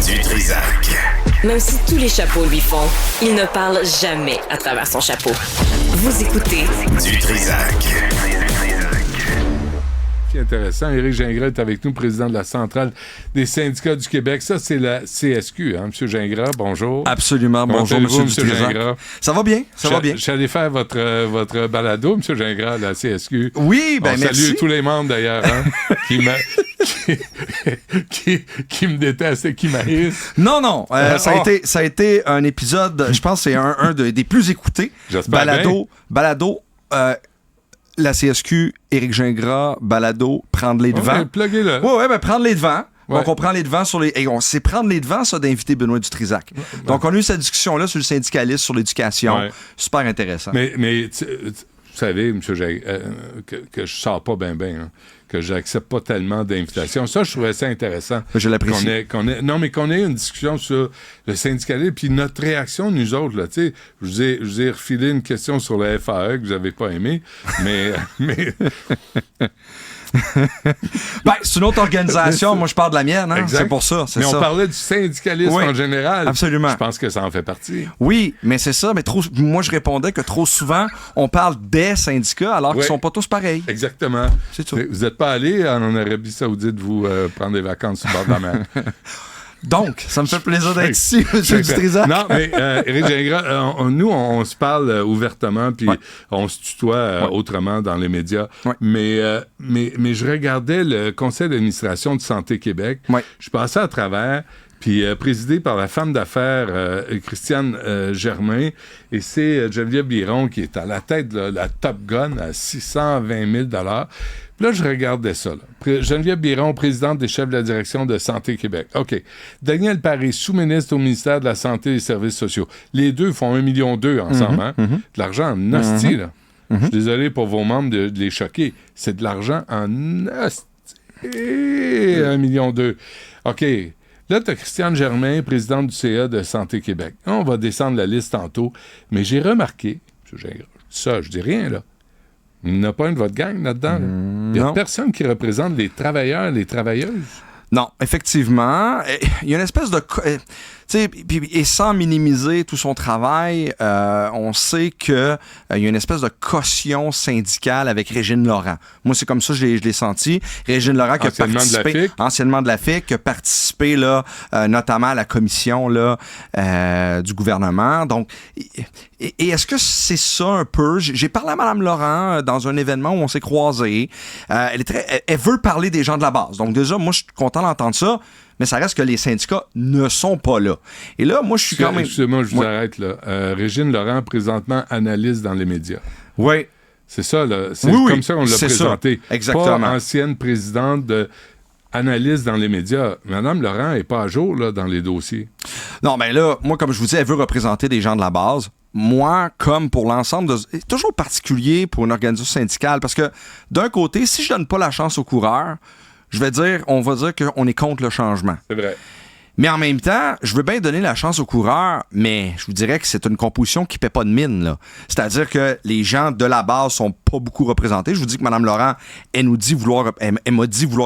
Du Trizac. Même si tous les chapeaux lui font, il ne parle jamais à travers son chapeau. Vous écoutez Du Trizac. C'est intéressant. Éric Gingras est avec nous, président de la Centrale des syndicats du Québec. Ça, c'est la CSQ, hein, M. Gingras. Bonjour. Absolument. Comment bonjour, M. Dutrisac. Ça va bien, ça va bien. Je suis allé faire votre balado, M. Gingras, à la CSQ. Oui, ben On merci. salue tous les membres, d'ailleurs, hein, qui me détestent et qui m'haïssent. Non. Ça a été un épisode, je pense que c'est un des plus écoutés. J'espère Balado, la CSQ, Éric Gingras, balado, prendre les devants. Pluguez-le. Oui, prendre les devants. Ouais. Donc, on prend les devants sur les... Et on sait prendre les devants, ça, d'inviter Benoît Dutrisac. Donc, on a eu cette discussion-là sur le syndicalisme, sur l'éducation. Ouais. Super intéressant. Mais vous savez, M. Gingras, que je sors pas bien, hein, que j'accepte pas tellement d'invitations. Ça, je trouvais ça intéressant. Je l'apprécie. Qu'on ait une discussion sur le syndicalisme, puis notre réaction, nous autres, là, tu sais, je vous ai refilé une question sur le FAE que vous n'avez pas aimé, mais c'est une autre organisation. Moi, je parle de la mienne. Hein? C'est pour ça. Mais on parlait du syndicalisme en général. Absolument. Je pense que ça en fait partie. Oui, mais c'est ça. Mais moi, je répondais que trop souvent, on parle des syndicats alors qu'ils ne sont pas tous pareils. Exactement. C'est tout. Vous n'êtes pas allé en Arabie Saoudite, vous, prendre des vacances sur le bord de la mer. Donc, ça me fait plaisir d'être ici, M. Dutrisac. Non, mais Éric Gingras, nous, on se parle ouvertement, puis on se tutoie autrement dans les médias. Ouais. Mais je regardais le conseil d'administration de Santé Québec. Ouais. Je passais à travers, puis présidé par la femme d'affaires Christiane Germain, et c'est Geneviève Biron qui est à la tête de la Top Gun à 620 000 $. Puis là, je regardais ça. Là. Geneviève Biron, présidente des chefs de la direction de Santé Québec. OK. Daniel Paré, sous-ministre au ministère de la Santé et des Services sociaux. Les deux font 1,2 million ensemble. Hein? De l'argent en hostie, là. Je suis désolé pour vos membres de les choquer. C'est de l'argent en hostie. 1,2 million. OK. Là, tu as Christiane Germain, présidente du CA de Santé Québec. On va descendre la liste tantôt. Mais j'ai remarqué, je dis rien, là. Il n'y en a pas une de votre gang là-dedans. Il n'y a personne qui représente les travailleurs, les travailleuses. Non, effectivement. Il y a une espèce de... et sans minimiser tout son travail, on sait qu'il y a une espèce de caution syndicale avec Régine Laurent. Moi, c'est comme ça que je l'ai senti. Régine Laurent qui a participé... Anciennement de la FIC, qui a participé là, notamment à la commission là, du gouvernement. Donc, et est-ce que c'est ça un peu? J'ai parlé à Mme Laurent dans un événement où on s'est croisés. Elle veut parler des gens de la base. Donc déjà, moi, je suis content d'entendre ça. Mais ça reste que les syndicats ne sont pas là. Et là, moi, je suis quand même... Excusez-moi, je vous arrête, là. Régine Laurent, présentement, analyste dans les médias. Oui. C'est ça, là. C'est comme ça qu'on l'a présenté. Exactement. Pas ancienne présidente de analyste dans les médias. Madame Laurent n'est pas à jour, là, dans les dossiers. Non, mais là, moi, comme je vous dis, elle veut représenter des gens de la base. Moi, comme pour l'ensemble de... C'est toujours particulier pour une organisation syndicale, parce que, d'un côté, si je donne pas la chance aux coureurs, on va dire qu'on est contre le changement. C'est vrai. Mais en même temps, je veux bien donner la chance aux coureurs, mais je vous dirais que c'est une composition qui ne paie pas de mine, là. C'est-à-dire que les gens de la base sont pas beaucoup représentés. Je vous dis que Mme Laurent, elle m'a dit vouloir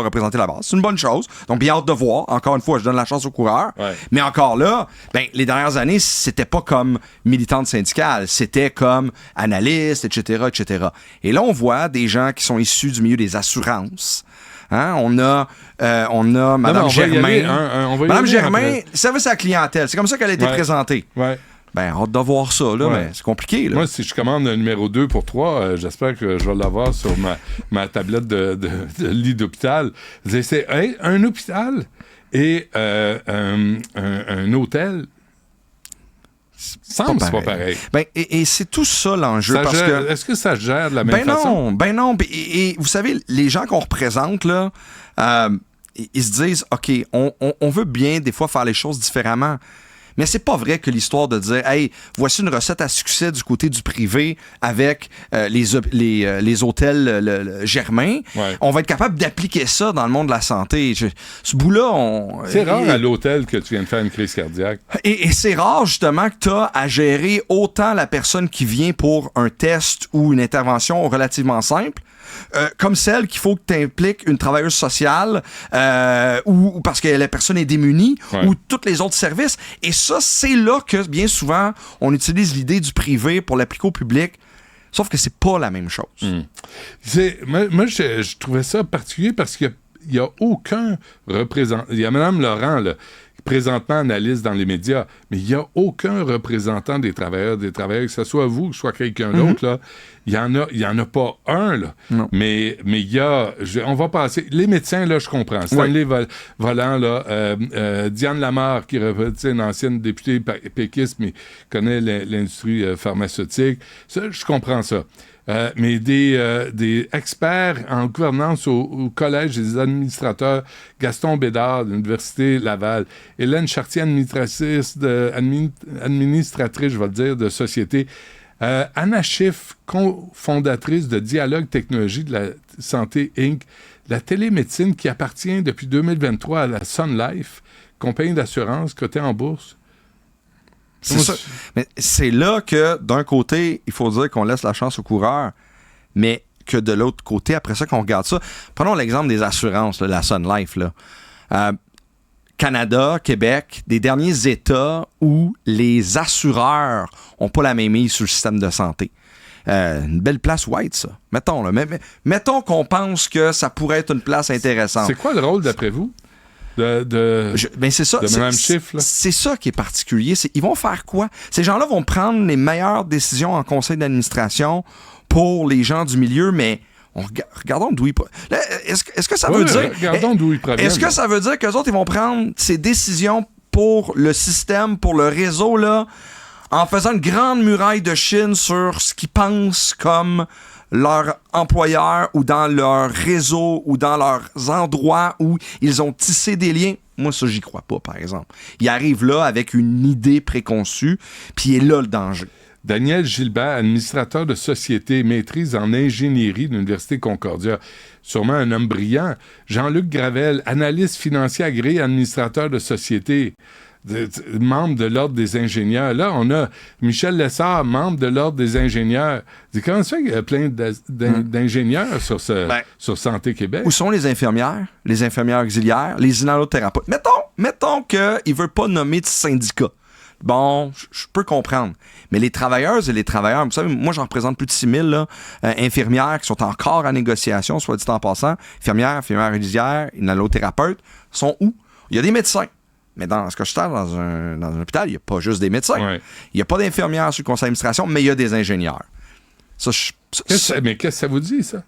représenter la base. C'est une bonne chose. Donc, bien hâte de voir. Encore une fois, je donne la chance aux coureurs. Ouais. Mais encore là, les dernières années, c'était pas comme militante syndicale. C'était comme analyste, etc., etc. Et là, on voit des gens qui sont issus du milieu des assurances. Hein? On a Mme Germain. Mme Germain, service à la clientèle. C'est comme ça qu'elle a été présentée. Ouais. Hâte de voir ça, là, mais c'est compliqué. Là. Moi, si je commande un numéro 2 pour 3, j'espère que je vais l'avoir sur ma tablette de lit d'hôpital. C'est un hôpital et un hôtel. C'est pas pareil. Et c'est tout ça l'enjeu. Est-ce que ça gère de la même façon? Non. Et vous savez, les gens qu'on représente, là, ils se disent, OK, on veut bien des fois faire les choses différemment. Mais c'est pas vrai que l'histoire de dire, hey, voici une recette à succès du côté du privé avec les hôtels Germain, on va être capable d'appliquer ça dans le monde de la santé. Ce bout-là, c'est rare à l'hôtel que tu viens de faire une crise cardiaque. Et c'est rare, justement, que tu as à gérer autant la personne qui vient pour un test ou une intervention relativement simple comme celle qu'il faut que tu impliques une travailleuse sociale ou parce que la personne est démunie ou tous les autres services. Et ça, c'est là que, bien souvent, on utilise l'idée du privé pour l'appliquer au public. Sauf que c'est pas la même chose. Moi, je trouvais ça particulier parce qu'il n'y a aucun représentant. Il y a Mme Laurent, là, présentement analyste dans les médias, mais il n'y a aucun représentant des travailleurs, que ce soit vous, que ce soit quelqu'un d'autre, là. Il y en a pas un, là. Non. Mais il y a... on va passer... Les médecins, là, je comprends. Stanley Volant, là, Diane Lamarre, qui est une ancienne députée péquiste, mais connaît l'industrie pharmaceutique. Ça, je comprends ça. Mais des experts en gouvernance au Collège des administrateurs, Gaston Bédard de l'Université Laval, Hélène Chartier, administratrice, je vais le dire, de société, Anna Schiff, cofondatrice de Dialogue Technologie de la Santé Inc., la télémédecine qui appartient depuis 2023 à la Sun Life, compagnie d'assurance cotée en bourse. C'est ça. Mais c'est là que, d'un côté, il faut dire qu'on laisse la chance aux coureurs, mais que de l'autre côté, après ça, qu'on regarde ça. Prenons l'exemple des assurances, là, la Sun Life. Là. Canada, Québec, des derniers États où les assureurs n'ont pas la même mise sur le système de santé. Une belle place white, ça. Mettons, là. Mettons qu'on pense que ça pourrait être une place intéressante. C'est quoi le rôle, d'après vous? C'est ça. De Mme Schiff, là. C'est ça qui est particulier. Ils vont faire quoi? Ces gens-là vont prendre les meilleures décisions en conseil d'administration pour les gens du milieu, mais regardons d'où ils proviennent. Est-ce que ça veut dire... Regardons d'où ils proviennent. Est-ce que ça veut dire qu'eux autres, ils vont prendre ces décisions pour le système, pour le réseau, là, en faisant une grande muraille de Chine sur ce qu'ils pensent comme leur employeur ou dans leur réseau ou dans leurs endroits où ils ont tissé des liens? Moi, ça, j'y crois pas, par exemple. Ils arrivent là avec une idée préconçue, puis est là le danger. Daniel Gilbert, administrateur de société, maîtrise en ingénierie de l'Université Concordia. Sûrement un homme brillant. Jean-Luc Gravel, analyste financier agréé, administrateur de société, membre de l'Ordre des ingénieurs. Là, on a Michel Lessard, membre de l'Ordre des ingénieurs. Comment ça fait qu'il y a plein d'ingénieurs sur Santé Québec? Où sont les infirmières auxiliaires, les inhalothérapeutes? Mettons qu'il ne veut pas nommer de syndicat. Bon, je peux comprendre. Mais les travailleuses et les travailleurs, vous savez, moi, j'en représente plus de 6 000 là, infirmières qui sont encore en négociation, soit dit en passant. Infirmières auxiliaires, inhalothérapeutes, sont où? Il y a des médecins. Mais dans ce que je sers dans un hôpital, il n'y a pas juste des médecins. Il n'y a pas d'infirmières sur le conseil d'administration, mais il y a des ingénieurs. Mais qu'est-ce que ça vous dit, ça?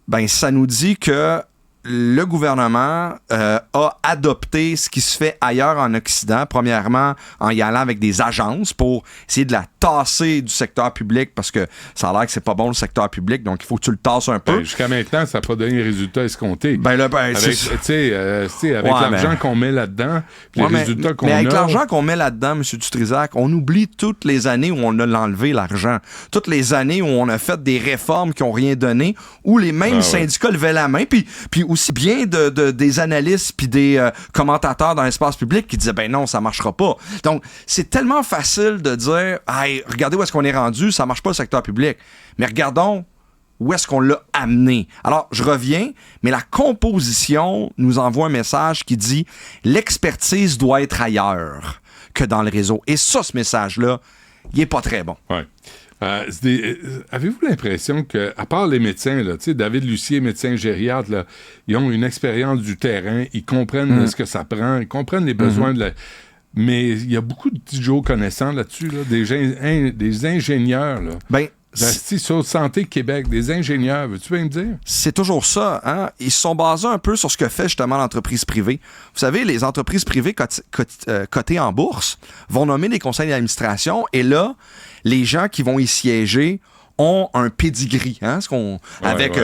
Ben, ça nous dit que le gouvernement a adopté ce qui se fait ailleurs en Occident, premièrement en y allant avec des agences pour essayer de la tasser du secteur public parce que ça a l'air que c'est pas bon le secteur public, donc il faut que tu le tasses un peu. Jusqu'à maintenant, ça n'a pas donné les résultats escomptés. Avec l'argent qu'on met là-dedans, les résultats qu'on a... Mais avec l'argent qu'on met là-dedans, M. Dutrisac, on oublie toutes les années où on a enlevé l'argent. Toutes les années où on a fait des réformes qui n'ont rien donné, où les mêmes syndicats levaient la main, puis aussi bien des analystes puis des commentateurs dans l'espace public qui disaient ben non, ça marchera pas. Donc, c'est tellement facile de dire hey, regardez où est-ce qu'on est rendu, ça marche pas le secteur public. Mais regardons où est-ce qu'on l'a amené. Alors, je reviens, mais la composition nous envoie un message qui dit l'expertise doit être ailleurs que dans le réseau. Et ça, ce message-là, il est pas très bon. Ouais. Avez-vous l'impression que, à part les médecins, là, David Lucier, médecin gériatre, là, ils ont une expérience du terrain, ils comprennent ce que ça prend, ils comprennent les besoins de la... Mais il y a beaucoup de petits Joe connaissants là-dessus, là, des ingénieurs, là. Sur Santé Québec, des ingénieurs, veux-tu bien me dire? C'est toujours ça, hein? Ils se sont basés un peu sur ce que fait justement l'entreprise privée. Vous savez, les entreprises privées cotées en bourse vont nommer des conseils d'administration et là, les gens qui vont y siéger ont un pedigree, hein, avec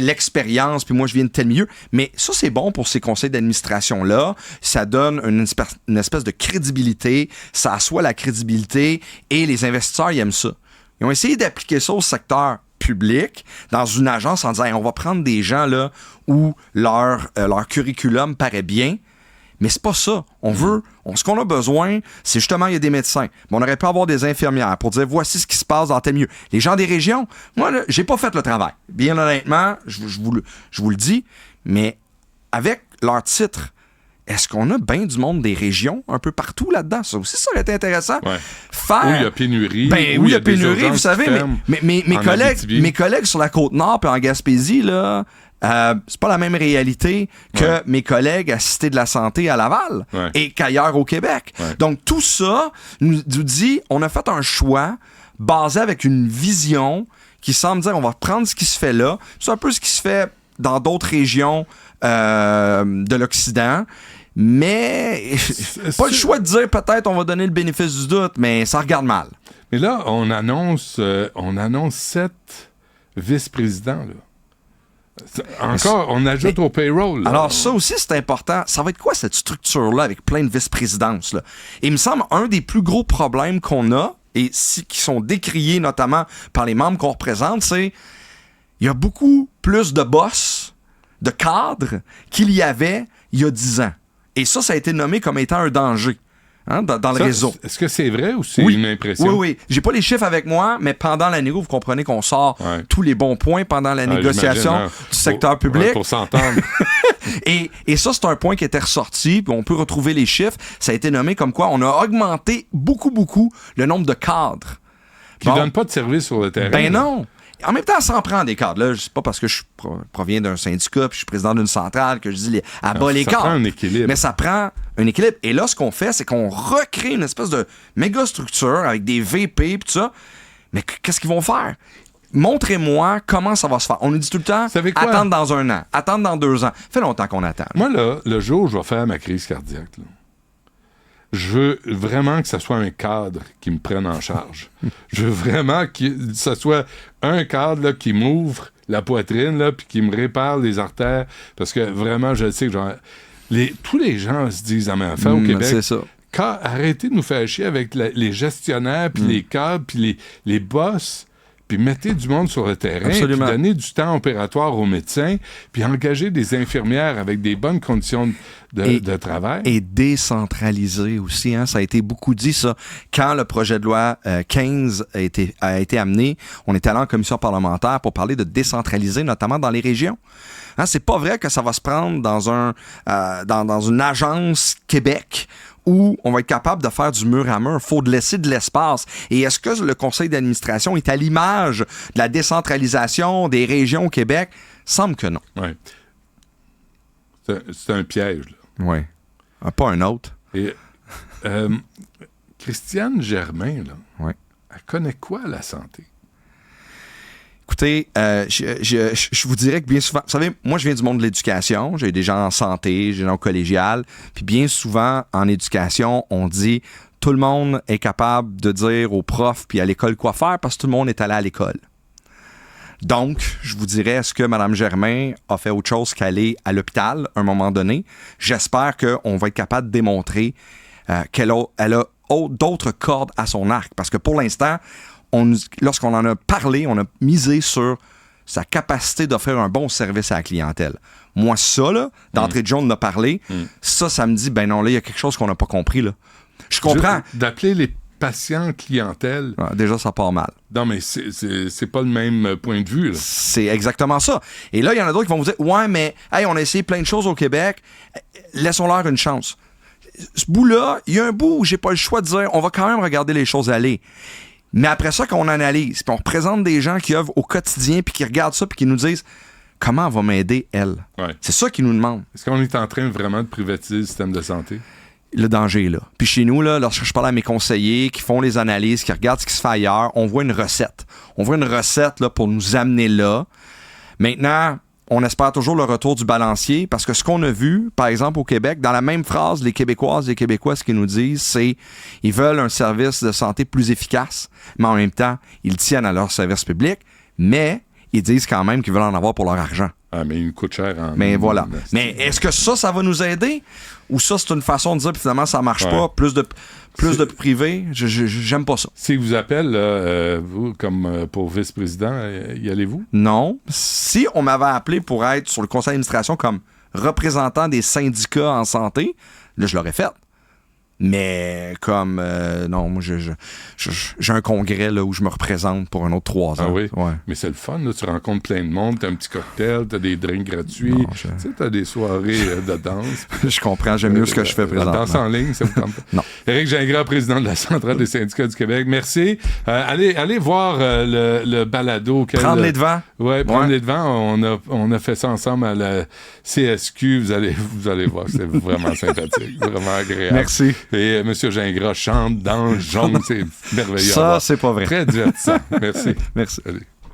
l'expérience, puis moi je viens de tel milieu. Mais ça, c'est bon pour ces conseils d'administration-là. Ça donne une espèce de crédibilité, ça assoit la crédibilité et les investisseurs, ils aiment ça. Ils ont essayé d'appliquer ça au secteur public, dans une agence, en disant hey, on va prendre des gens là où leur curriculum paraît bien. Mais c'est pas ça. Ce qu'on a besoin, c'est justement, il y a des médecins. Mais on aurait pu avoir des infirmières pour dire, voici ce qui se passe dans tel milieu. Les gens des régions, moi, là, j'ai pas fait le travail. Bien honnêtement, je vous le dis, mais avec leur titre, est-ce qu'on a bien du monde des régions un peu partout là-dedans? Ça aussi, ça aurait été intéressant. Ouais. Faire... Où il y a pénurie. Ben, où il y a pénurie, vous savez, mais Abitibi. mes collègues sur la Côte-Nord et en Gaspésie, là, c'est pas la même réalité que mes collègues à Cité de la Santé à Laval et qu'ailleurs au Québec. Ouais. Donc, tout ça nous dit, on a fait un choix basé avec une vision qui semble dire, on va prendre ce qui se fait là. C'est un peu ce qui se fait dans d'autres régions de l'Occident. Mais pas le choix de dire peut-être on va donner le bénéfice du doute, mais ça regarde mal. Mais là, on annonce 7 vice-présidents. Là. Encore, on ajoute au payroll. Là. Alors ça aussi, c'est important. Ça va être quoi cette structure-là avec plein de vice-présidences? Là? Et il me semble un des plus gros problèmes qu'on a, et qui sont décriés notamment par les membres qu'on représente, c'est il y a beaucoup plus de boss, de cadres qu'il y avait il y a 10 ans. Et ça a été nommé comme étant un danger dans le réseau. Est-ce que c'est vrai ou c'est une impression? Oui. J'ai pas les chiffres avec moi, mais pendant la négo, vous comprenez qu'on sort tous les bons points pendant la négociation du secteur public. Pour s'entendre. et ça, c'est un point qui était ressorti, puis on peut retrouver les chiffres. Ça a été nommé comme quoi on a augmenté beaucoup le nombre de cadres. Qui donnent pas de service sur le terrain. Ben non! En même temps, ça en prend des cadres. Là, c'est pas parce que je proviens d'un syndicat puis je suis président d'une centrale que je dis à bas les cadres. Ça prend un équilibre. Mais ça prend un équilibre. Et là, ce qu'on fait, c'est qu'on recrée une espèce de méga structure avec des VP et tout ça. Mais qu'est-ce qu'ils vont faire? Montrez-moi comment ça va se faire. On nous dit tout le temps, attendre dans 1 an, attendre dans 2 ans. Ça fait longtemps qu'on attend. Moi, là, le jour où je vais faire ma crise cardiaque, là, je veux vraiment que ce soit un cadre qui me prenne en charge. Je veux vraiment que ce soit un cadre là, qui m'ouvre la poitrine puis qui me répare les artères. Parce que vraiment, je sais que tous les gens se disent à ma affaire au Québec. C'est ça. Arrêtez de nous faire chier avec les gestionnaires, puis les cadres, puis les boss. Puis mettez du monde sur le terrain, puis donnez du temps opératoire aux médecins, puis engagez des infirmières avec des bonnes conditions de travail. Et décentraliser aussi, ça a été beaucoup dit, ça. Quand le projet de loi 15 a été amené, on est allé en commission parlementaire pour parler de décentraliser, notamment dans les régions. C'est pas vrai que ça va se prendre dans une agence Québec où on va être capable de faire du mur à mur. Il faut laisser de l'espace. Et est-ce que le conseil d'administration est à l'image de la décentralisation des régions au Québec? Semble que non. Oui. C'est un piège. Oui. Pas un autre. Et Christiane Germain, là, elle connaît quoi la santé? Écoutez, je vous dirais que bien souvent, vous savez, moi je viens du monde de l'éducation, j'ai des gens en santé, j'ai des gens au collégial, puis bien souvent en éducation, on dit tout le monde est capable de dire aux profs puis à l'école quoi faire parce que tout le monde est allé à l'école. Donc, je vous dirais, est-ce que Mme Germain a fait autre chose qu'aller à l'hôpital à un moment donné? J'espère qu'on va être capable de démontrer qu'elle a d'autres cordes à son arc parce que pour l'instant, lorsqu'on en a parlé, on a misé sur sa capacité d'offrir un bon service à la clientèle. Moi, ça, là, d'entrée de jeu, on en a parlé. Ça me dit, ben non, là, il y a quelque chose qu'on n'a pas compris, là. Je comprends. D'appeler les patients clientèle. Déjà, ça part mal. Non, mais c'est pas le même point de vue, là. C'est exactement ça. Et là, il y en a d'autres qui vont vous dire, ouais, mais, hey, on a essayé plein de choses au Québec. Laissons-leur une chance. Ce bout-là, il y a un bout où j'ai pas le choix de dire, on va quand même regarder les choses aller. Mais après ça, quand on analyse, puis on représente des gens qui œuvrent au quotidien, puis qui regardent ça, puis qui nous disent comment elle va m'aider, elle. Ouais. C'est ça qu'ils nous demandent. Est-ce qu'on est en train vraiment de privatiser le système de santé? Le danger est là. Puis chez nous, là, lorsque je parle à mes conseillers qui font les analyses, qui regardent ce qui se fait ailleurs, on voit une recette. On voit une recette là, pour nous amener là. Maintenant, on espère toujours le retour du balancier parce que ce qu'on a vu, par exemple, au Québec, dans la même phrase, les Québécoises et les Québécois, ce qu'ils nous disent, c'est qu'ils veulent un service de santé plus efficace, mais en même temps, ils tiennent à leur service public, mais ils disent quand même qu'ils veulent en avoir pour leur argent. Ah, mais il coûte cher. Mais voilà. Mais est-ce que ça va nous aider? Ou ça, c'est une façon de dire, puis finalement, ça marche pas? Plus de privé? J'aime pas ça. Si vous appelle, vous, comme pour vice-président, y allez-vous? Non. Si on m'avait appelé pour être sur le conseil d'administration comme représentant des syndicats en santé, là, je l'aurais fait. Mais comme, non, moi, j'ai un congrès là, où je me représente pour un autre 3 ans. Ah oui? Ouais. Mais c'est le fun, là. Tu rencontres plein de monde, t'as un petit cocktail, t'as des drinks gratuits, tu sais, t'as des soirées de danse. Je comprends, j'aime mieux ce que je fais présentement. La danse en ligne, ça vous tente pas? Non. Éric Gingras, président de la Centrale des syndicats du Québec, merci. Allez voir le balado. Prendre les devants. Oui, prendre les devants. On a fait ça ensemble à la CSQ. Vous allez voir, c'est vraiment sympathique, vraiment agréable. Merci. Et M. Gingras chante, danse, jongle, c'est merveilleux. Ça, c'est pas vrai. Très divertissant. Merci. Merci. Allez.